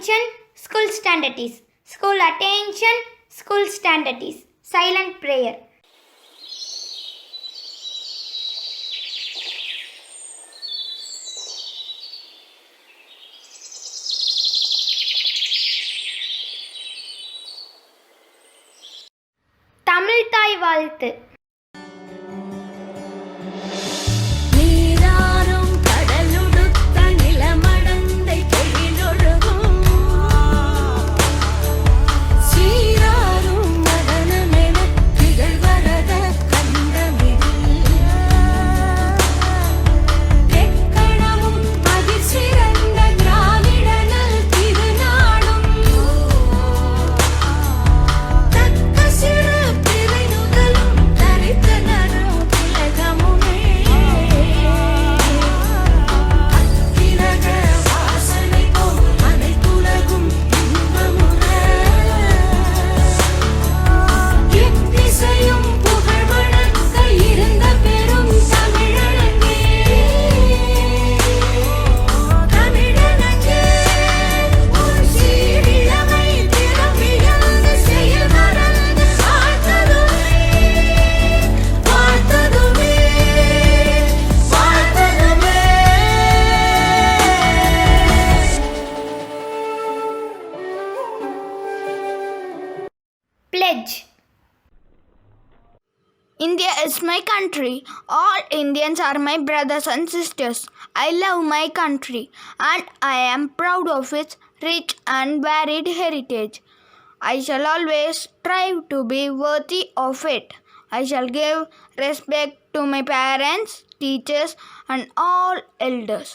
attention, school standard is. School attention, school standard is. Silent prayer. Tamil தாய் வாழ்த்து. Pledge. India is my country. All Indians are my brothers and sisters. I love my country and I am proud of its rich and varied heritage. I shall always strive to be worthy of it. I shall give respect to my parents, teachers, and all elders,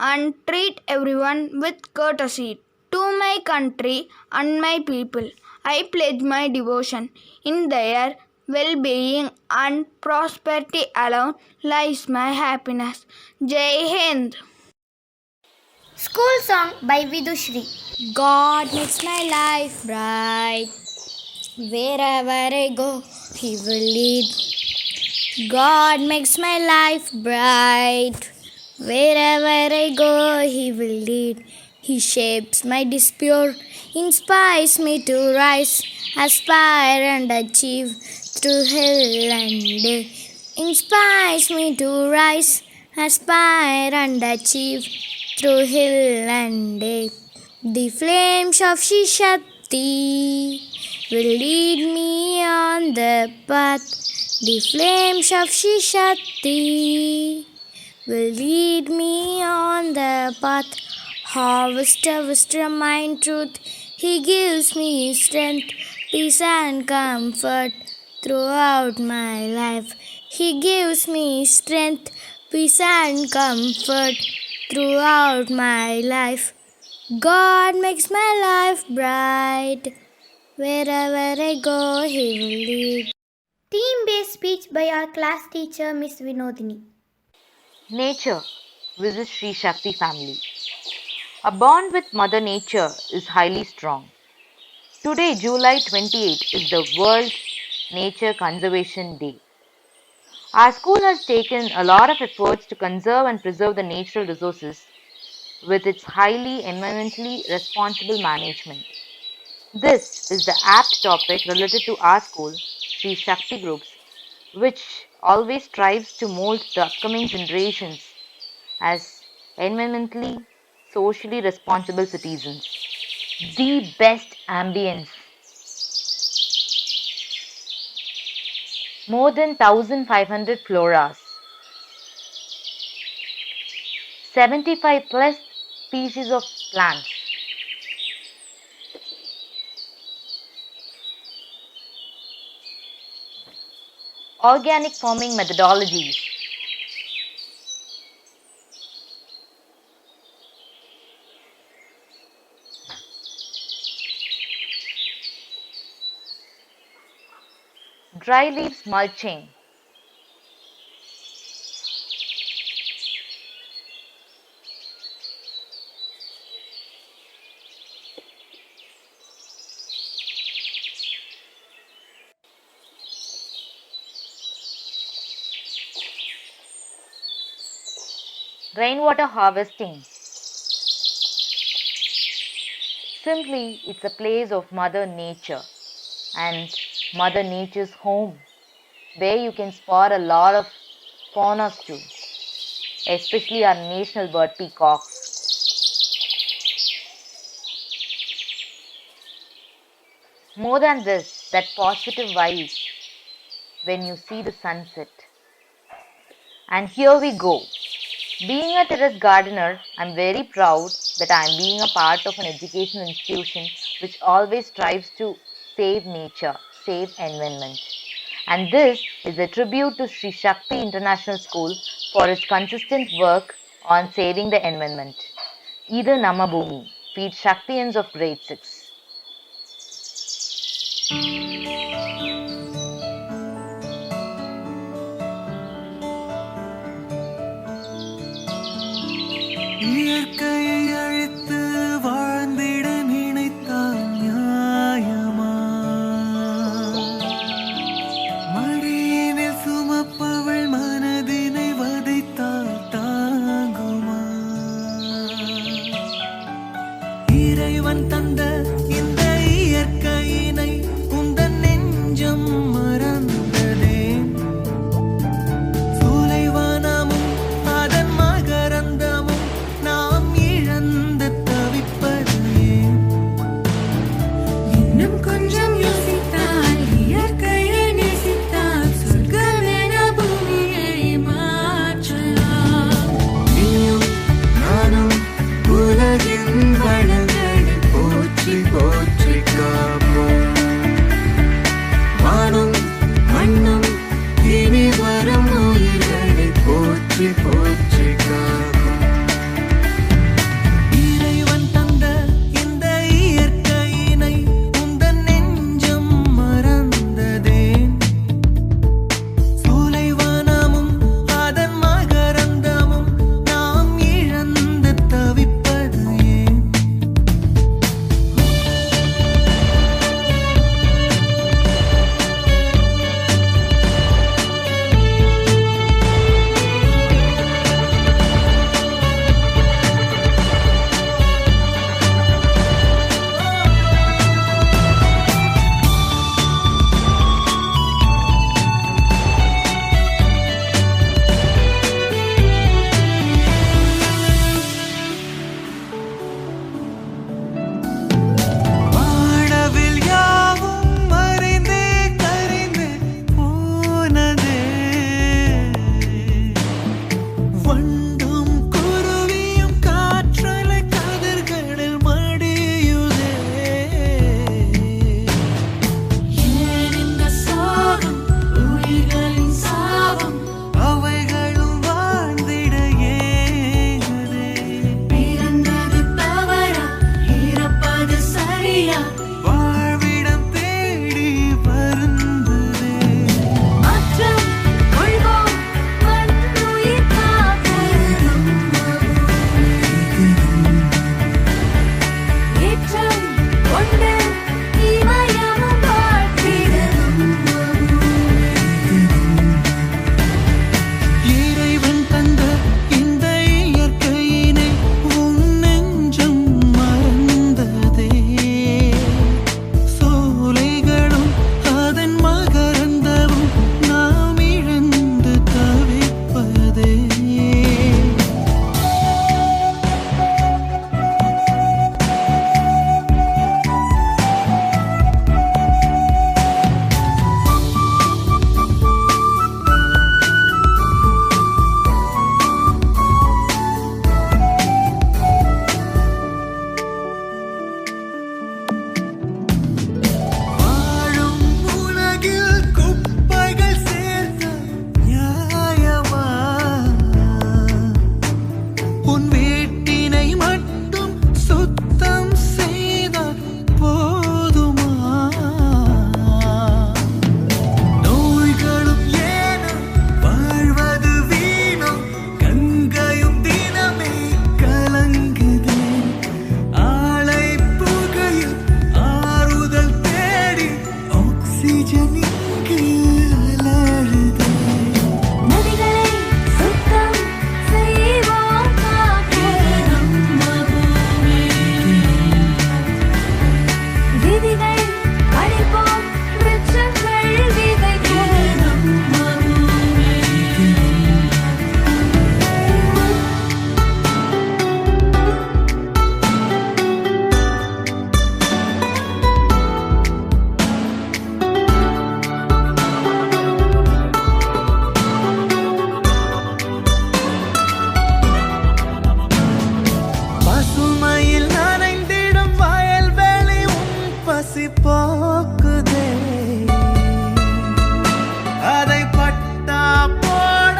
and treat everyone with courtesy. To my country and my people, I pledge my devotion. In their well-being and prosperity alone lies my happiness. Jai Hind. School song by Vidushri. God makes my life bright. Wherever I go, He will lead. God makes my life bright. Wherever I go, He will lead. He shapes my dispute, inspires me to rise, aspire and achieve through hill and day. Inspires me to rise, aspire and achieve through hill and day. The flames of Shri Shakti will lead me on the path. The flames of Shri Shakti will lead me on the path. Harvest of wisdom and truth, He gives me strength, peace and comfort throughout my life. He gives me strength, peace and comfort throughout my life. God makes my life bright. Wherever I go, He will lead. Theme-based speech by our class teacher, Miss Vinodini. Nature visits Sri Shakti family. A bond with Mother Nature is highly strong. Today, July 28, is the World Nature Conservation Day. Our school has taken a lot of efforts to conserve and preserve the natural resources with its highly environmentally responsible management. This is the apt topic related to our school, Sri Shakti Groups, which always strives to mold the upcoming generations as environmentally, socially responsible citizens. The best ambience. More than 1,500 floras. 75 plus species of plants. Organic farming methodologies. Dry leaves mulching. Rainwater harvesting. Simply, it's a place of Mother Nature and Mother Nature's home where you can spot a lot of faunas too, especially our national bird peacocks. More than this, that positive vibe when you see the sunset. And here we go. Being a terrace gardener, I'm very proud that I'm being a part of an educational institution which always strives to save nature, save environment. And this is a tribute to Sri Shakti International School for its consistent work on saving the environment. Idu Nama Bhumi, feed Shaktiyans of grade 6. இயற்கையை அழித்து வாழ்ந்திட நினைத்தால் நியாயமா? மடியினில் சுமப்பவள் மனதினை வதைத்தால் தாங்குமா? இறைவன் தந்த இந்த இயற்கையினை உந்தன் நெஞ்சம் மறந்ததே. சூலைவனமும் அதன் மகரந்தமும் நாம் இழந்து தவிப்பது ஏன்? இன்னும் கொஞ்சம் யோசித்தால், இயற்கையை நேசித்தால் சொர்க்கமென பூமியை மாற்றலாம். நீயும் நானும் உலகின் வளங்களை போற்றி பசி போக்குதே அதை பட்டா போட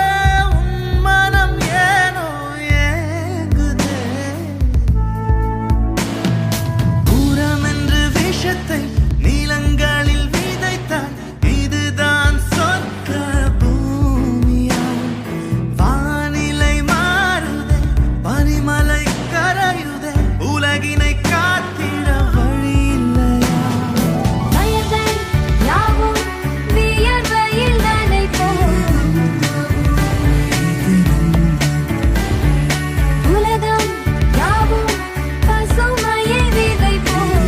உன் மனம் ஏனோ ஏங்குதே பூரம் என்று விஷத்தை நீலங்களில் விதைத்தால் இதுதான் சொர்க்க பூமியா வானிலை மாறுதே பனிமலை கரையுதே உலகினை காத்திட வழி இல்லையா வயதன் யாவும் வியர்வையில் நனைப்போம். உலகம் யாவும் பசுமையை விதைப்போம்.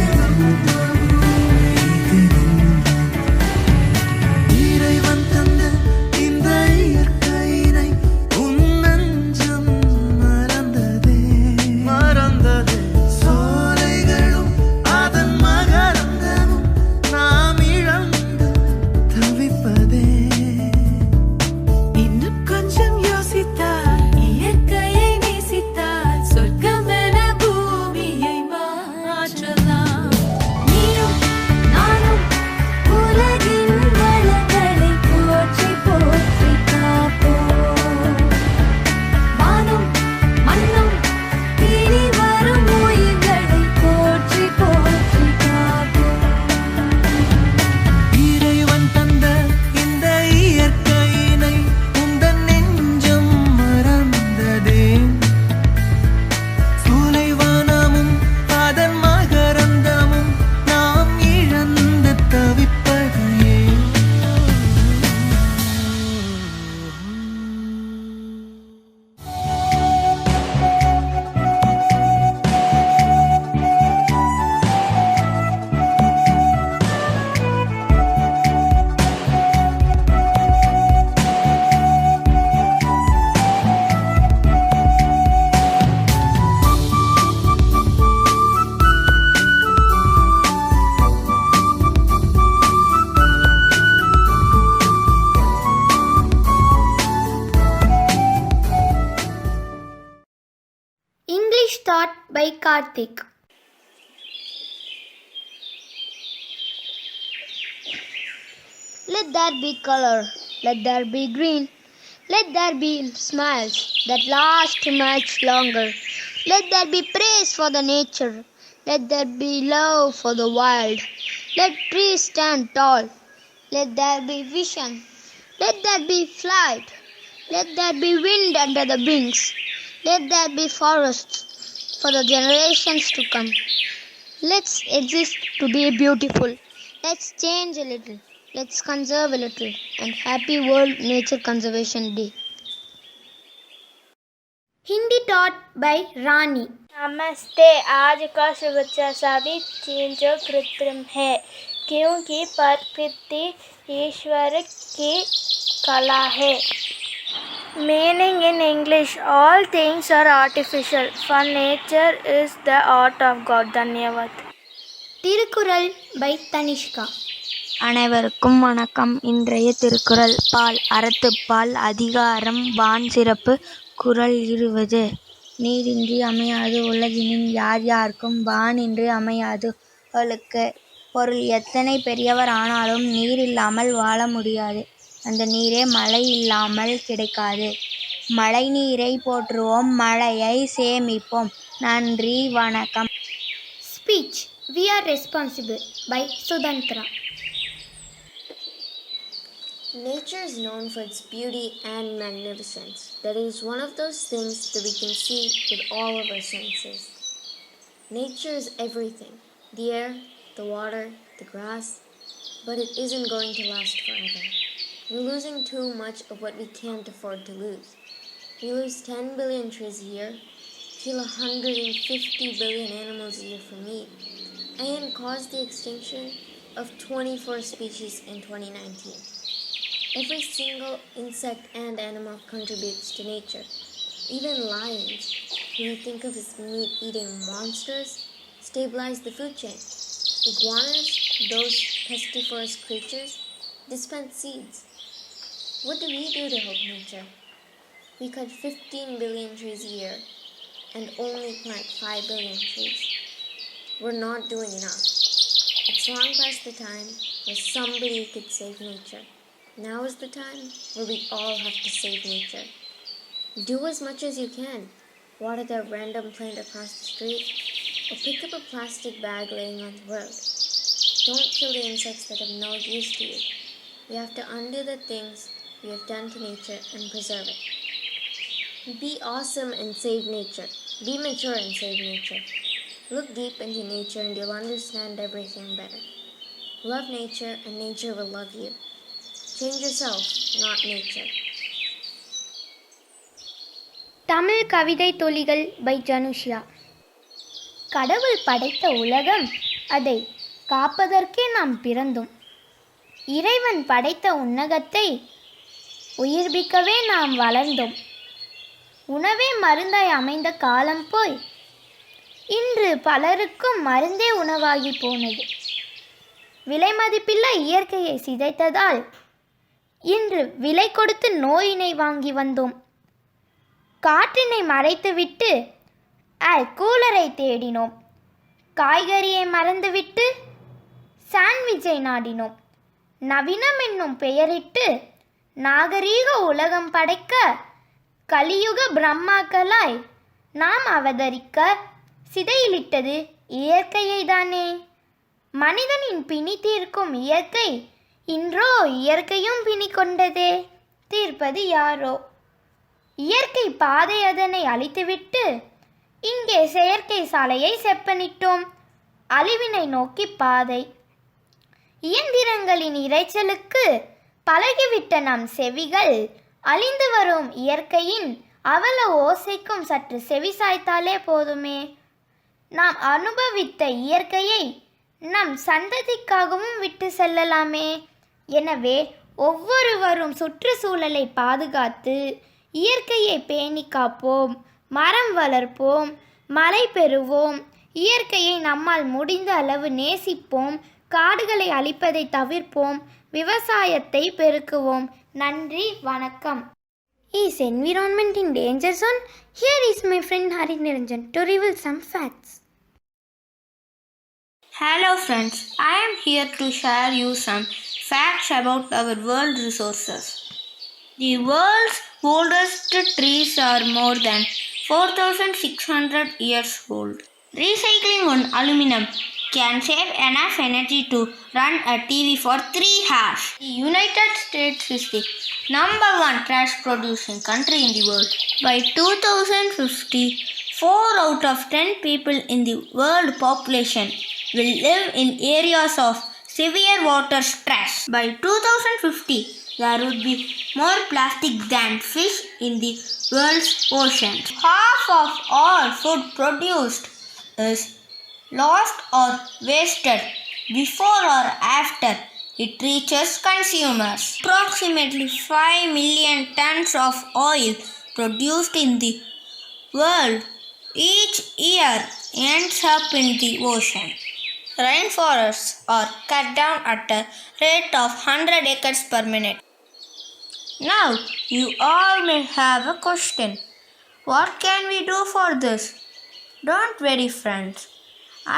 இறைவன் தந்த இந்த இயற்கையினை உன் நெஞ்சம் மறந்ததே சோலைகளும் அதன் மகரந்தமும் நாம் இழந்து தவிப்பதே இன்னும் கொஞ்சம் யோசித்தால் இயற்கையை நேசித்தால் சொர்க்கமென பூமியை மாற்றலாம் நீயும் நானும் உலகின் வளங்களை போற்றி போற்றி காப்போம். வானும் மண்ணும் இனி வரும் உயிர்களை போற்றி போற்றி காப்போம். இறைவன் தந்த இந்த இயற்கையினை உந்தன் நெஞ்சம் மறந்ததே சோலைவனமும் அதன் மகரந்தமும் நாம் இழந்து தவிப்பதையே English taught by Karthik. Let there be color, let there be green, let there be smiles that last much longer. Let there be praise for the nature, let there be love for the wild. Let trees stand tall, let there be vision, let there be flight, let there be wind under the wings, let there be forests for the generations to come. Let's exist to be beautiful. Let's change a little. Let's conserve a little. And happy World Nature Conservation Day. Hindi taught by Rani. नमस्ते। आज का शुभेच्छा सभी चीज़ों कृत्रिम है क्योंकि प्रकृति ईश्वर की कला है। Meaning in English, all things are artificial, for nature is the art of God. धन्यवाद। Tirukural by Tanishka. அனைவருக்கும் வணக்கம். இன்றைய திருக்குறள் பால் அறத்துப்பால் அதிகாரம் வான் சிறப்பு குறள் 20. நீரின்றி அமையாது உலகினின் யார் யார்க்கும் வானின்றி அமையாது ஒழுக்க. பொருள் எத்தனை பெரியவர் ஆனாலும் நீர் இல்லாமல் வாழ முடியாது. அந்த நீரே மழை இல்லாமல் கிடைக்காது. மழை நீரை போற்றுவோம், மழையை சேமிப்போம். நன்றி, வணக்கம். Speech We Are Responsible by Sudantra. Nature is known for its beauty and magnificence. That is one of those things that we can see with all of our senses. Nature is everything: the air, the water, the grass, but it isn't going to last forever. We're losing too much of what we can't afford to lose. We lose 10 billion trees a year, kill 150 billion animals a year for meat, and cause the extinction of 24 species in 2019. Every single insect and animal contributes to nature. Even lions, who we think of as meat-eating monsters, stabilize the food chain. Iguanas, those pestiferous creatures, dispense seeds. What do we do to help nature? We cut 15 billion trees a year and only plant 5 billion trees. We're not doing enough. It's long past the time where somebody could save nature. Now is the time where we all have to save nature. Do as much as you can. Water that random plant across the street, or pick up a plastic bag laying on the road. Don't kill the insects that have no use to you. We have to undo the things we have done to nature and preserve it. Be awesome and save nature. Be mature and save nature. Look deep into nature and you'll understand everything better. Love nature and nature will love you. Change yourself, not nature. Tamil கவிதை தொலிகள் by Janushiya. கடவுள் படைத்த உலகம், அதை காப்பதற்கே நாம் பிறந்தோம். இறைவன் படைத்த உன்னகத்தை உயிர்ப்பிக்கவே நாம் வளர்ந்தோம். உணவே மருந்தாய் அமைந்த காலம் போய் இன்று பலருக்கும் மருந்தே உணவாகி போனது. விலை மதிப்பில்லா இயற்கையை சிதைத்ததால் இன்று விலை கொடுத்து நோயினை வாங்கி வந்தோம். காற்றினை மறைத்துவிட்டு கூலரை தேடினோம். காய்கறியை மறந்துவிட்டு சாண்ட்விச்சை நாடினோம். நவீனம் என்னும் பெயரிட்டு நாகரீக உலகம் படைக்க கலியுக பிரம்மாக்களாய் நாம் அவதரிக்க சிதையிலிட்டது இயற்கையை தானே. மனிதனின் பிணி தீர்க்கும் இயற்கை இன்றோ இயற்கையும் பிணி கொண்டதே. தீர்ப்பது யாரோ? இயற்கை பாதை அதனை அழித்துவிட்டு இங்கே செயற்கை சாலையை செப்பனிட்டோம். அழிவினை நோக்கி பாதை. இயந்திரங்களின் இரைச்சலுக்கு பழகிவிட்ட நம் செவிகள் அழிந்து வரும் இயற்கையின் அவல ஓசைக்கும் சற்று செவி சாய்த்தாலே போதுமே. நாம் அனுபவித்த இயற்கையை நம் சந்ததிக்காகவும் விட்டு செல்லலாமே. எனவே ஒவ்வொருவரும் சுற்றுச்சூழலை பாதுகாத்து இயற்கையை பேணி காப்போம். மரம் வளர்ப்போம், மழை பெறுவோம். இயற்கையை நம்மால் முடிந்த அளவு நேசிப்போம். காடுகளை அழிப்பதை தவிர்ப்போம். விவசாயத்தை பெருக்குவோம். நன்றி, வணக்கம். Is environment in danger zone? Here is my friend Hari Niranjan to reveal some facts. Hello friends, I am here to share you some facts about our world resources. The world's oldest trees are more than 4,600 years old. Recycling on aluminum can save enough energy to run a TV for 3 hours. The United States is the #1 trash producing country in the world. By 2050, 4 out of 10 people in the world population will live in areas of severe water stress. By 2050, there would be more plastic than fish in the world's oceans. Half of all food produced is lost or wasted before or after it reaches consumers. Approximately 5 million tons of oil produced in the world each year ends up in the ocean. Rainforests are cut down at a rate of 100 acres per minute. Now, you all may have a question. What can we do for this? Don't worry, friends.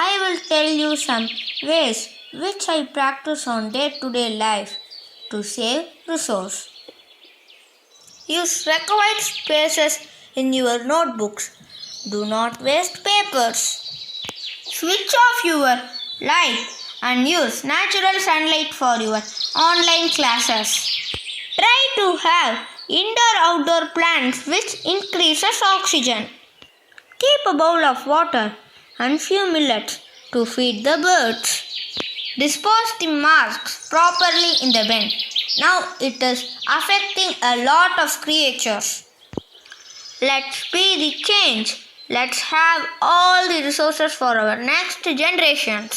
I will tell you some ways which I practice on day-to-day life to save resource. Use required spaces in your notebooks. Do not waste papers. Switch off your light and use natural sunlight for your online classes. Try to have indoor-outdoor plants which increases oxygen. Keep a bowl of water and few millets to feed the birds. Dispose the masks properly in the bin. Now it is affecting a lot of creatures. Let's be the change. Let's have all the resources for our next generations.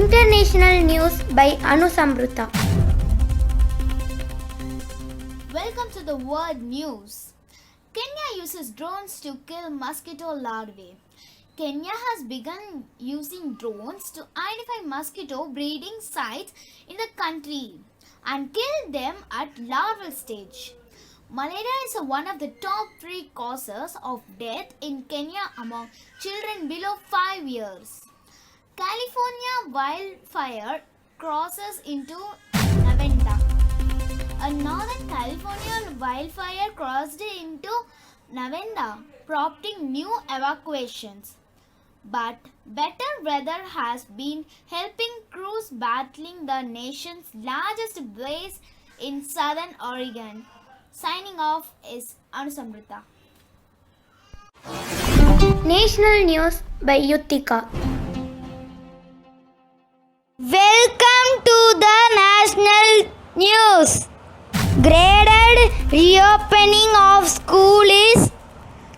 International news by Anu Samruta. Welcome to the world news. Kenya uses drones to kill mosquito larvae. Kenya has begun using drones to identify mosquito breeding sites in the country and kill them at larval stage. Malaria is one of the top 3 causes of death in Kenya among children below 5 years. California wildfire crosses into Nevada. A Northern California wildfire crossed into Nevada, prompting new evacuations. But better weather has been helping crews battling the nation's largest blaze in southern Oregon. Signing off is Anusamrita. National news by Yutika. Welcome to the national news. Graded reopening of school is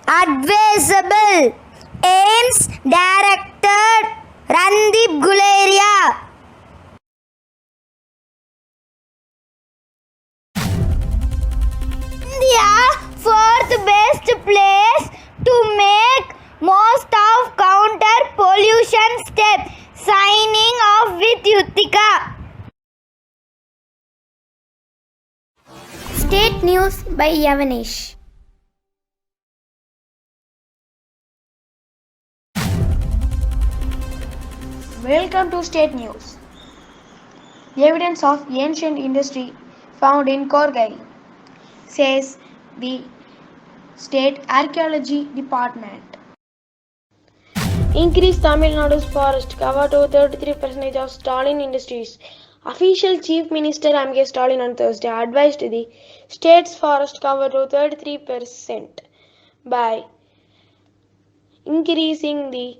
advisable. AIMS Director Randeep Guleria. India fourth best place to make most of counter pollution step. Signing off with Yutika. State news by Yavanish. Welcome to State News. Evidence of ancient industry found in Korgai, says the State Archaeology Department. Increase Tamil Nadu's forest cover to 33% of Stalin Industries. Official Chief Minister M.K. Stalin on Thursday advised the state's forest cover to 33% by increasing the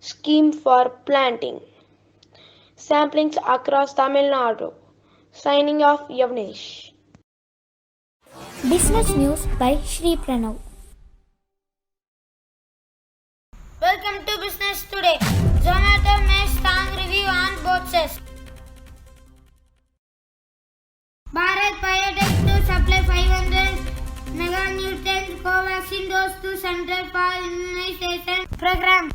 scheme for planting samplings across Tamil Nadu. Signing off, Yavnesh. Business news by Shri Pranav. Welcome to Business Today. Zomato makes strong review on boxes. Bharat Biotech to supply 500 meganutrient Covaxin dose to Central for Immunization Program.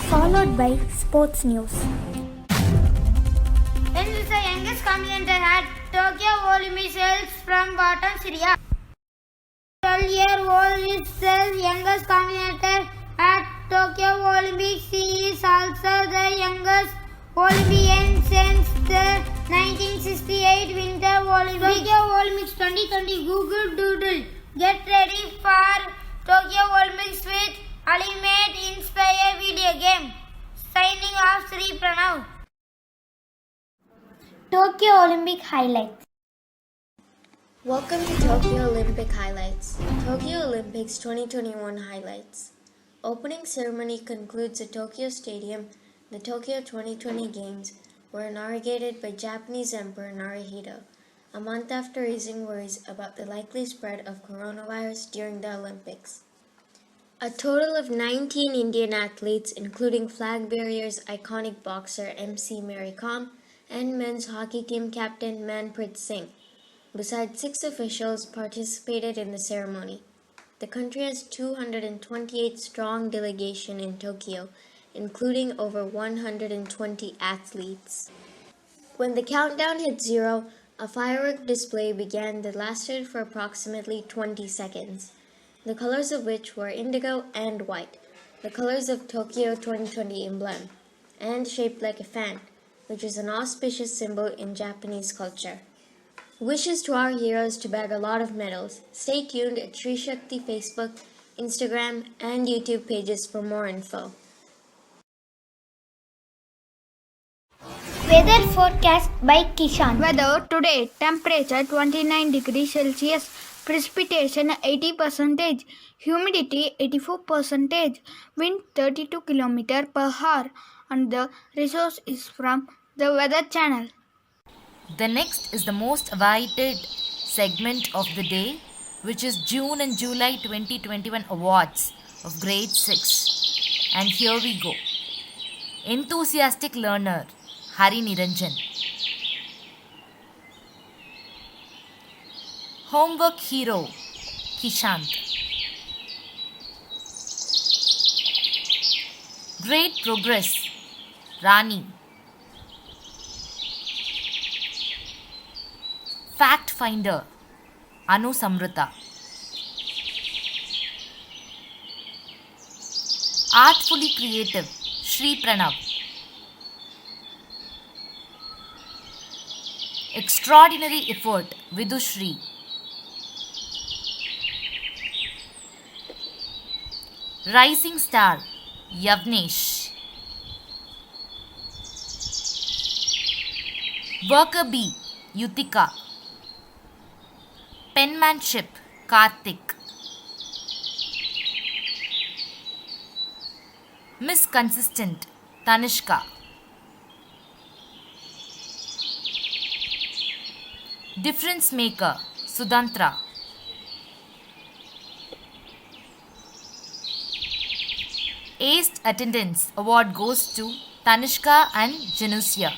Followed by sports news. When is the youngest commentator at Tokyo Olympics hails from Bottom Syria. 12-year-old is the youngest commentator at Tokyo Olympics. He is also the youngest Olympian since the 1968 Winter Olympics. Tokyo Olympics 2020 Google Doodle. Get ready for Tokyo Olympics with Ultimate Inspire video game. Signing off, Sri Pranav. Tokyo Olympic highlights. Welcome to Tokyo Olympic Highlights. Tokyo Olympics 2021 highlights. Opening ceremony concludes at Tokyo Stadium. The Tokyo 2020 Games were inaugurated by Japanese Emperor Naruhito, a month after raising worries about the likely spread of coronavirus during the Olympics. A total of 19 Indian athletes, including flag bearers iconic boxer MC Mary Kom and men's hockey team captain Manpreet Singh, besides 6 officials, participated in the ceremony. The country has 228 strong delegation in Tokyo, including over 120 athletes. When the countdown hit 0, a firework display began that lasted for approximately 20 seconds, the colors of which were indigo and white, the colors of Tokyo 2020 emblem, and shaped like a fan, which is an auspicious symbol in Japanese culture. Wishes to our heroes to bag a lot of medals. Stay tuned at Sri Shakti Facebook, Instagram, and YouTube pages for more info. Weather forecast by Kishan. Weather today, temperature 29 degrees Celsius, precipitation 80%, humidity 84%, wind 32 km per hour, and the resource is from the Weather Channel. The next is the most awaited segment of the day, which is June and July 2021 awards of grade 6. And here we go. Enthusiastic learner Hari Niranjan. Homework hero Kishant. Great progress. Rani. Fact finder. Anu Samrita. Artfully creative. Shri Pranav. Extraordinary effort. Vidushri. Rising star. Yavnesh. Worker bee. Yutika. Penmanship. Karthik. Miss Consistent. Tanishka. Difference maker. Sudantra. Aced attendance award goes to Tanishka and Janusia.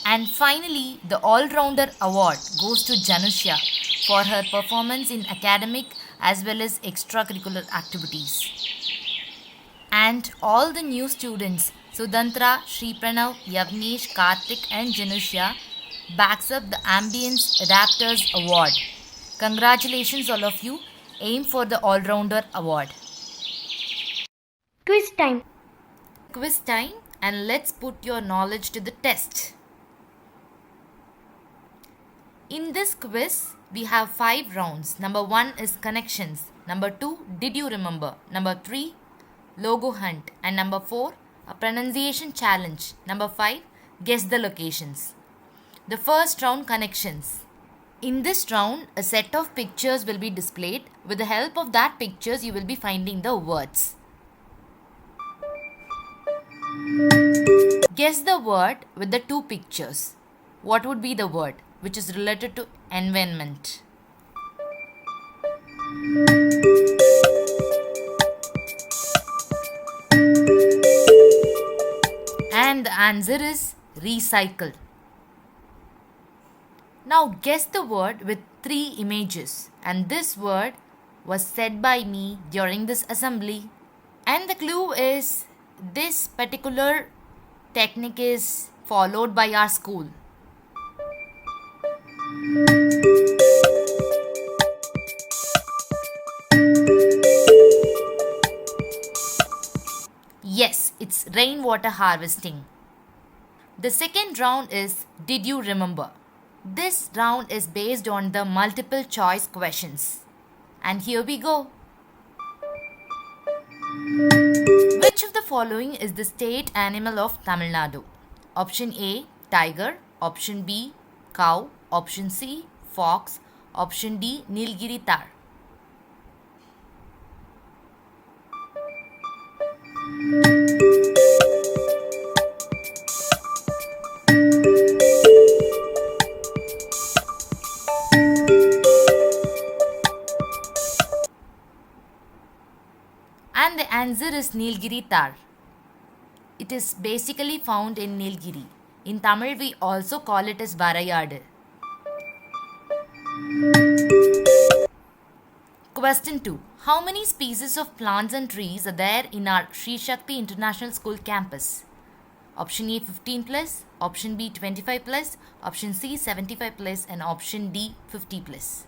And finally, the all-rounder award goes to Janusia for her performance in academic as well as extracurricular activities. And all the new students, Sudantra, Shri Pranav, Yavnesh, Karthik and Janusia, backs up the Ambience Adapters Award. Congratulations all of you. Aim for the all-rounder award. Quiz time. Quiz time, and let's put your knowledge to the test. In this quiz, we have 5 rounds. Number 1 is connections. Number 2, did you remember? Number 3, logo hunt. And number 4, a pronunciation challenge. Number 5, guess the locations. The first round, connections. In this round, a set of pictures will be displayed. With the help of that pictures, you will be finding the words. Guess the word with the 2 pictures. What would be the word which is related to environment? And the answer is recycle. Now guess the word with 3 images, and this word was said by me during this assembly. And the clue is this particular technique is followed by our school. Yes, it's rainwater harvesting. The second round is did you remember? This round is based on the multiple choice questions. And here we go. Which of the following is the state animal of Tamil Nadu? Option A, tiger. Option B, cow. Option C, fox. Option D, Nilgiri tar. And the answer is Nilgiri tar. It is basically found in Nilgiri. In Tamil, we also call it as Varayadu. Question 2. How many species of plants and trees are there in our Sri Shakti International School campus? Option A 15 plus, option B 25 plus, option C 75 plus, and option D 50 plus.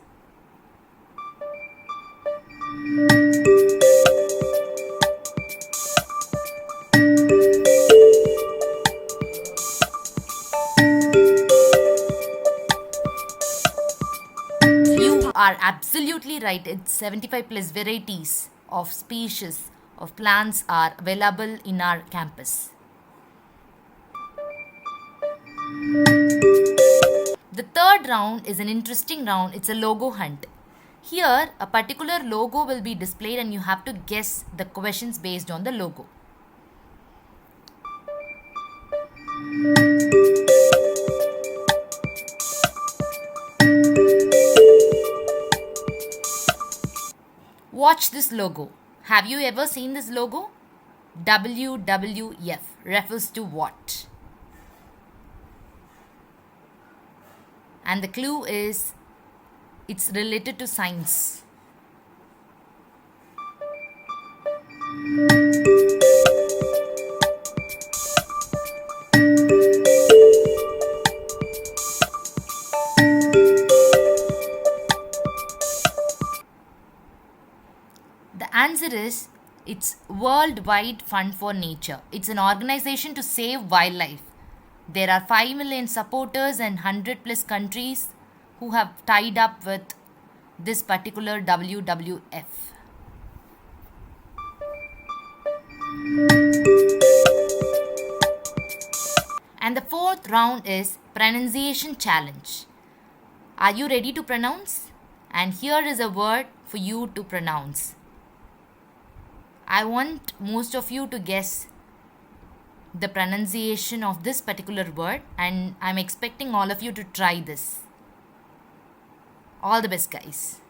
You are absolutely right. It's 75 plus varieties of species of plants are available in our campus. The third round is an interesting round. It's a logo hunt. Here, a particular logo will be displayed and you have to guess the questions based on the logo. Watch this logo. Have you ever seen this logo? WWF refers to what? And the clue is it's related to science. answer is it's Worldwide Fund for Nature. It's an organization to save wildlife. There are 5 million supporters and 100 plus countries who have tied up with this particular WWF. And the fourth round is pronunciation challenge. Are you ready to pronounce? And here is a word for you to pronounce. I want most of you to guess the pronunciation of this particular word, and I'm expecting all of you to try this. All the best, guys.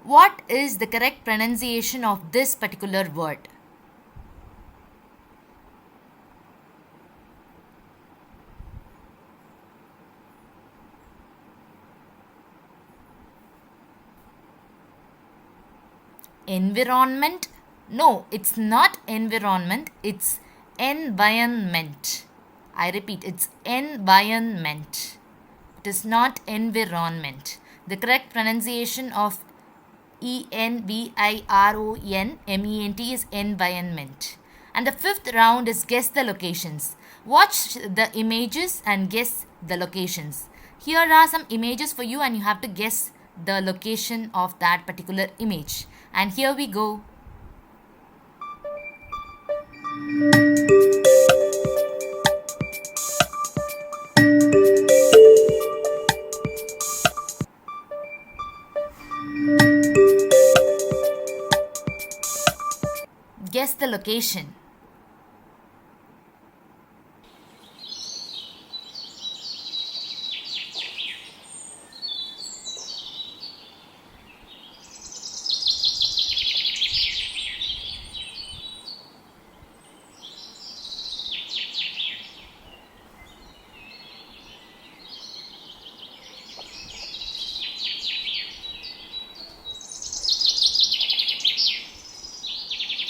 What is the correct pronunciation of this particular word? Environment? No, it's not environment, it's environment. I repeat, it's environment. It is not environment. The correct pronunciation of environment is environment. And the fifth round is guess the locations. Watch the images and guess the locations. Here are some images for you and you have to guess the location of that particular image. And here we go. Guess the location.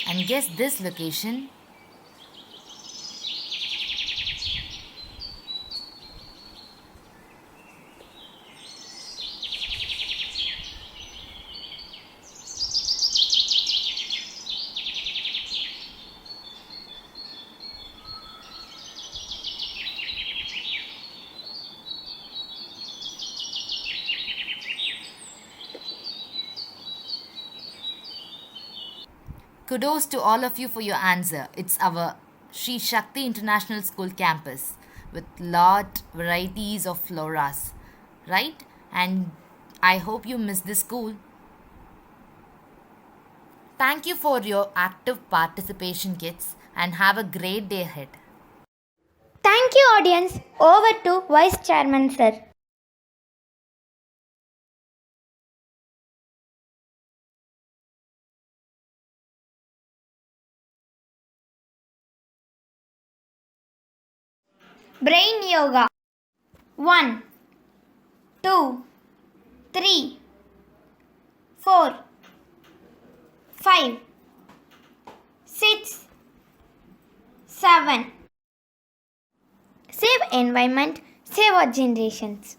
And guess this location. Kudos to all of you for your answer. It's our Sri Shakti International School campus with lot varieties of floras, right? And I hope you miss this school. Thank you for your active participation, kids, and have a great day ahead. Thank you, audience. Over to Vice Chairman, sir. Brain Yoga. 1, 2, 3, 4, 5, 6, 7. Save environment, save our generations.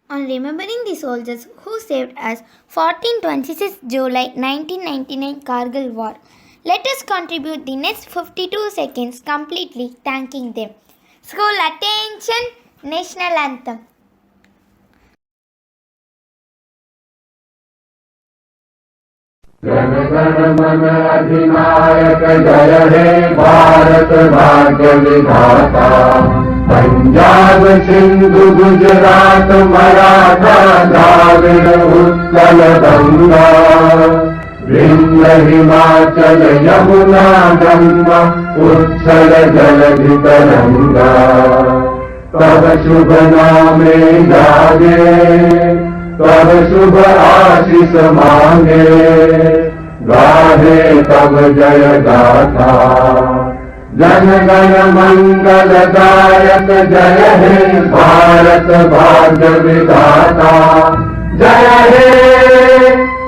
On remembering the soldiers who saved us 1426 July 1999 Kargil War, let us contribute the next 52 seconds completely thanking them. School attention, National Anthem. Jana Gana मन अधिनायक जय हे भारत भाग्य विधाता पंजाब सिंधु गुजरात मराठा द्राविड़ उत्कल गंगा विंध्य हिमाचल यमुना गंगा उच्छल जलधि तरंगा तब शुभ नामे जागे तब शुभ आशीष मांगे गाहे तब जय गाथा जन गण मंगल दायक जय हे भारत भाग्य विधाता जय हे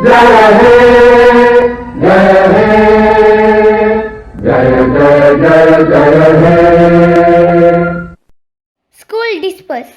जय हे जय हे जय जय जय जय जय हे School disperse.